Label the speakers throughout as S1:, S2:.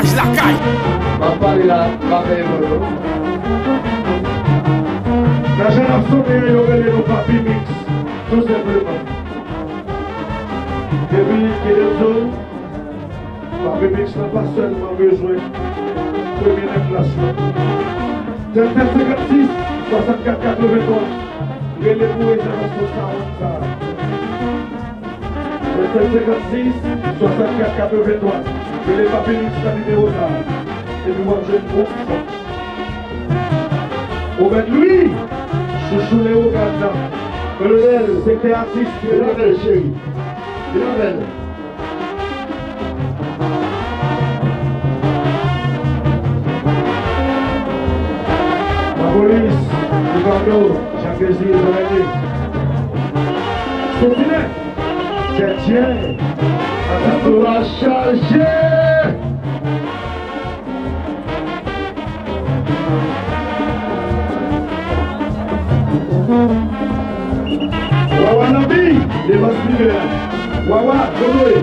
S1: image la caille.
S2: Papa, il a pas fait bon.
S3: La génération de Yorele nous papi mix, tout simplement. Depuis qu'il est zone, papi mix n'a pas seulement besoin de première inflation. 56, 64, 83, relais pour réservation ça. 56, 64, 83, relais papi mix la numéro ça. Et puis moi je le trouve. Oben Louis, chouchou Léo Ganda. Colonel, c'était artiste.
S2: Colonel, chérie. Colonel.
S3: La police, le Gando, Jacques-Désir, Zorané. Saucinet, Tchètien,
S2: On va charger.
S3: Wawa Nabi, les masculins. Wawa, Godoé.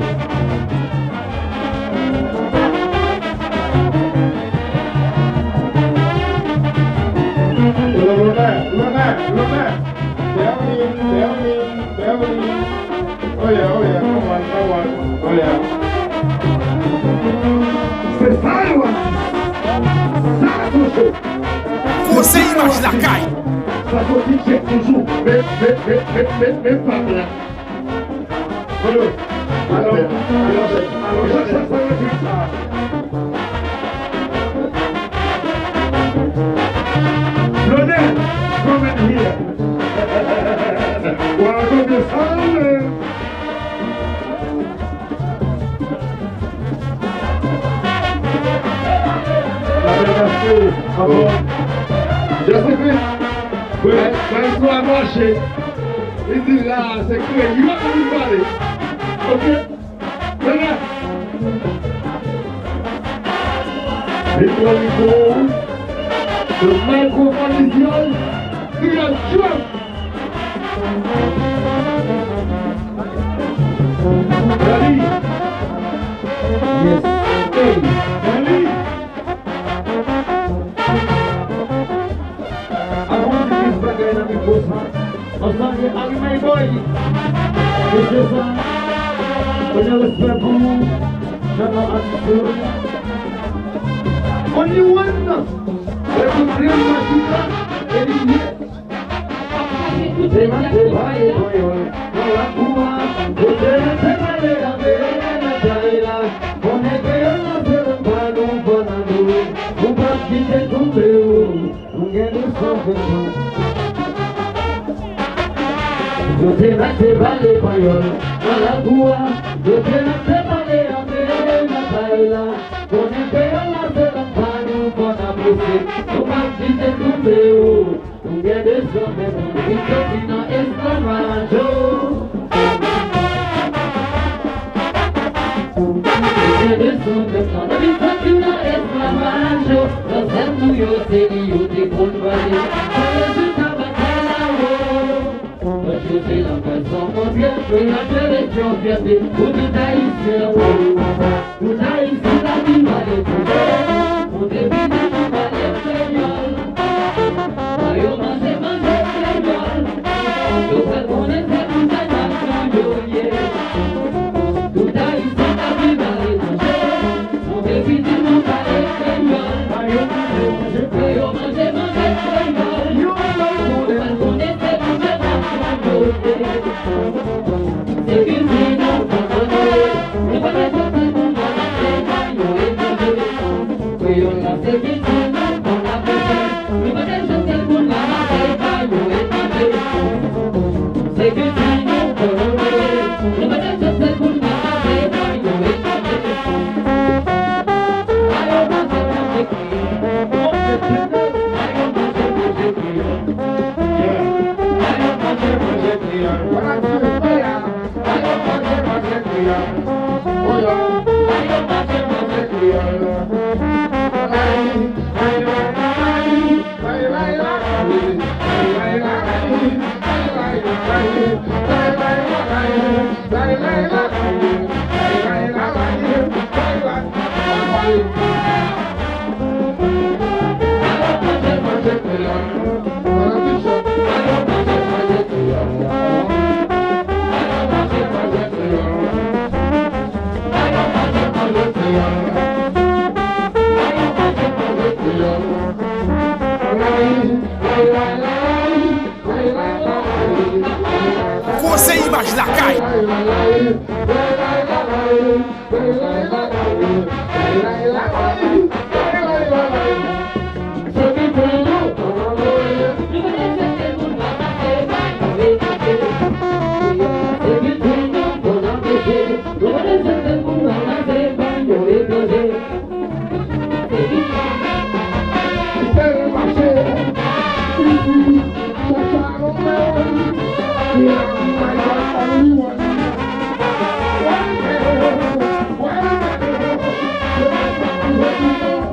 S3: L'honneur.
S2: Berlin. Oh yeah, come on. Oh yeah.
S3: C'est ça, le ça, toujours.
S1: Conseil image la caille.
S3: Ça continue, c'est toujours. Mais pas là. Alors, ça va être ça. L'honneur, come in here. Welcome to Solomon.
S2: Je sais que quand il soit marché, il dit là, c'est que you want to parler. Ok? Voilà. Le microphone viole, tu la joues.
S3: Dali.
S2: Yes. Hey.
S3: Dali.
S2: Ensemble avec my boy. C'est ça. On a respect pour vous. J'attends à tout. Only one. C'est une vraie machine. Et il est. C'est ma boy. Voilà pour moi. C'est ma lera. On est bien ensemble. Nous bonnes. Vous pas quitter tomber. On gagne sans yo te nace vale payol, a la tua, yo te nace vale a me la baila, con el pelo la se la pano con la bruce, tu maldite tu veo, tu quieres comer, y cocina es caballo. Tu quieres comer, y cocina es caballo, los hermanos yo te convale, je fais la façon mon Dieu, je fais la direction fierté, où tout a ici, tout a ici la vie va les trouver, mon début de tout va les créoles, maillot manger créole, tout fait connaître tout a nation yoye, tout a ici la vie va les trouver, mon début de tout va les créoles, maillot manger créole, c'est que c'est non pardonné, ne pas être plus bon dans la paix, maillot et maillot. Oui, on a fait que c'est non pour la paix, ne pas être plus bon dans la paix, maillot et maillot. C'est que c'est non pardonné, ne pas être plus bon dans la paix, maillot et maillot. Maillot manger crié, on se tient, maillot manger crié. Maillot manger crié, voilà.
S3: Bye.
S1: Conseil image la caille.
S3: Well,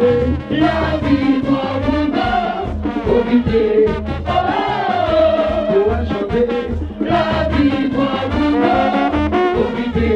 S2: La victoire vous a profité.
S3: Pour chanter.
S2: La victoire vous a profité.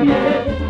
S2: Yeah.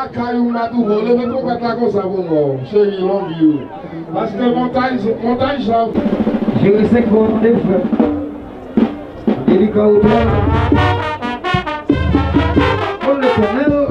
S4: la caillou m'a tout volé, mais ton pète là comme ça pour moi. Chérie, love you. Parce que montagne, ça.
S2: J'ai resté pour des frères. Délicat au toit. Pour l'éternel.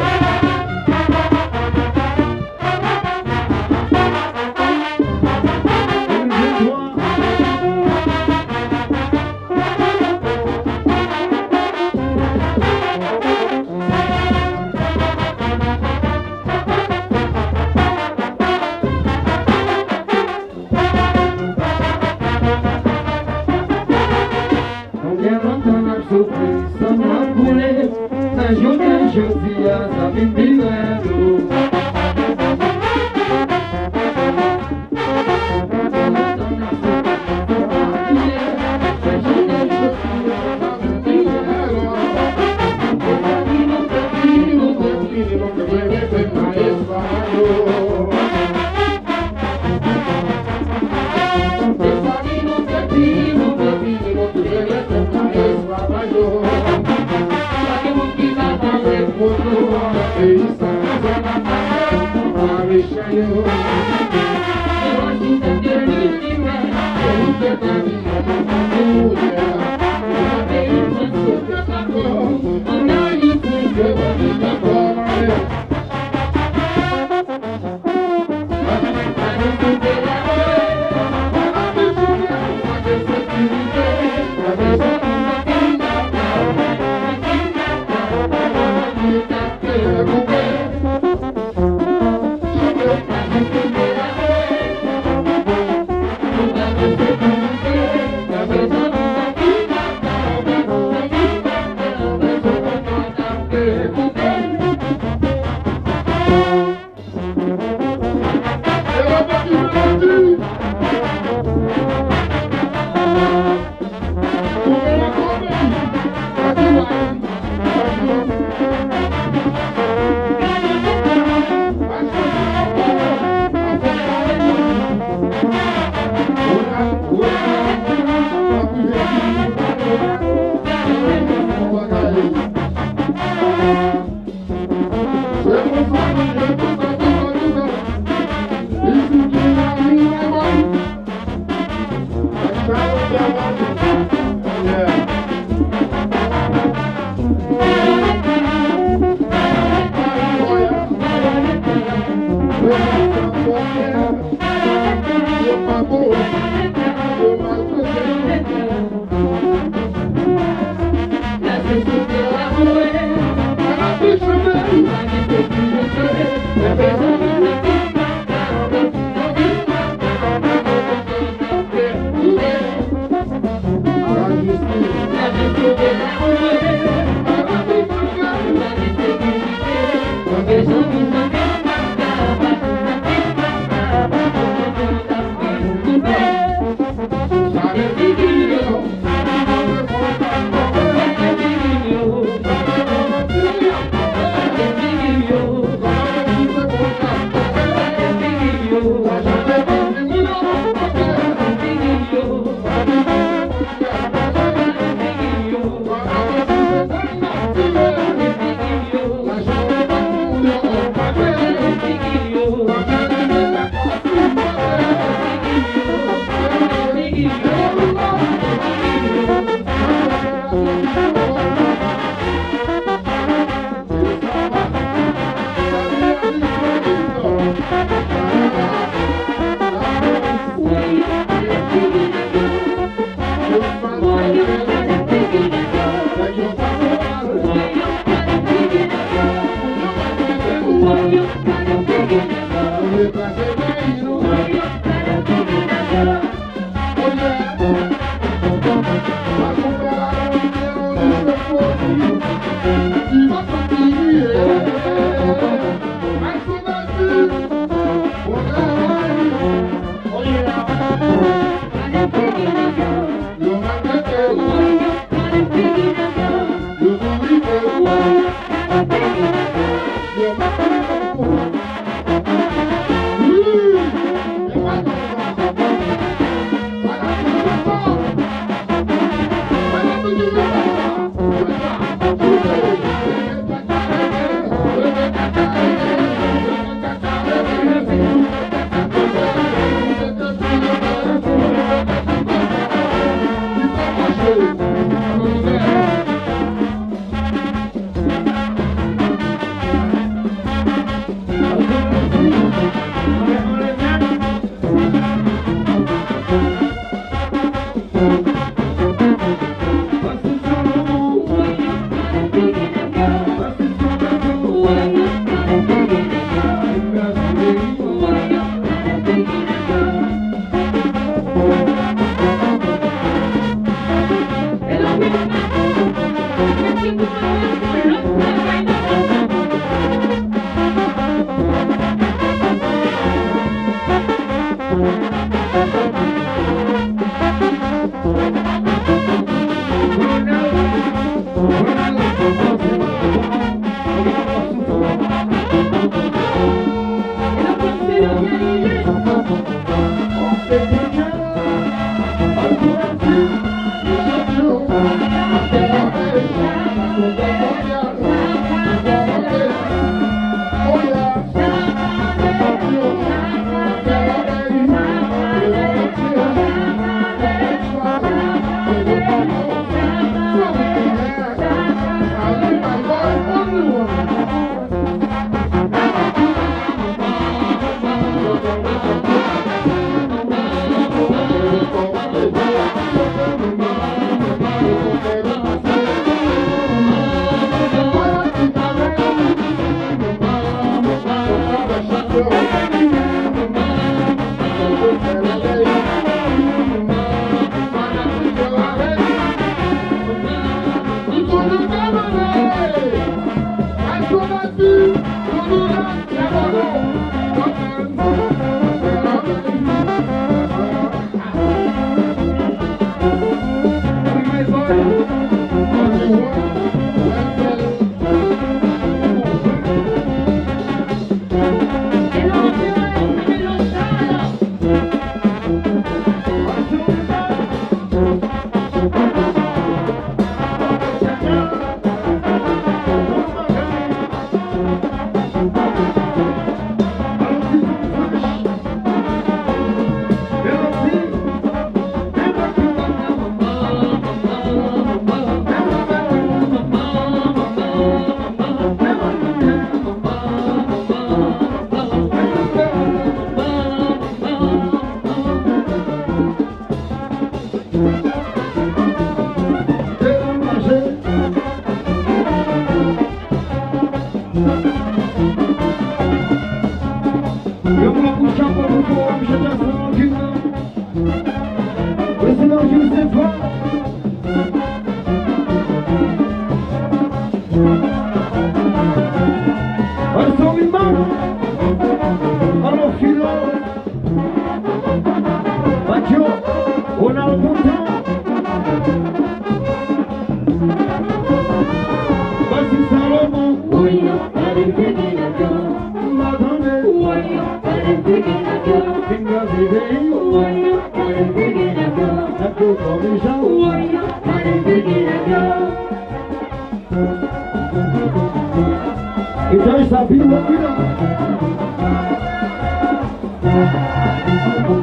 S3: Então está vindo aqui,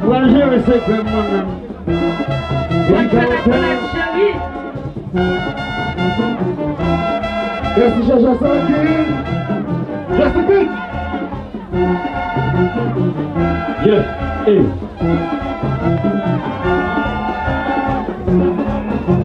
S3: agora já vai ser como esse já está aqui. Já está aqui. Yeah. Hey.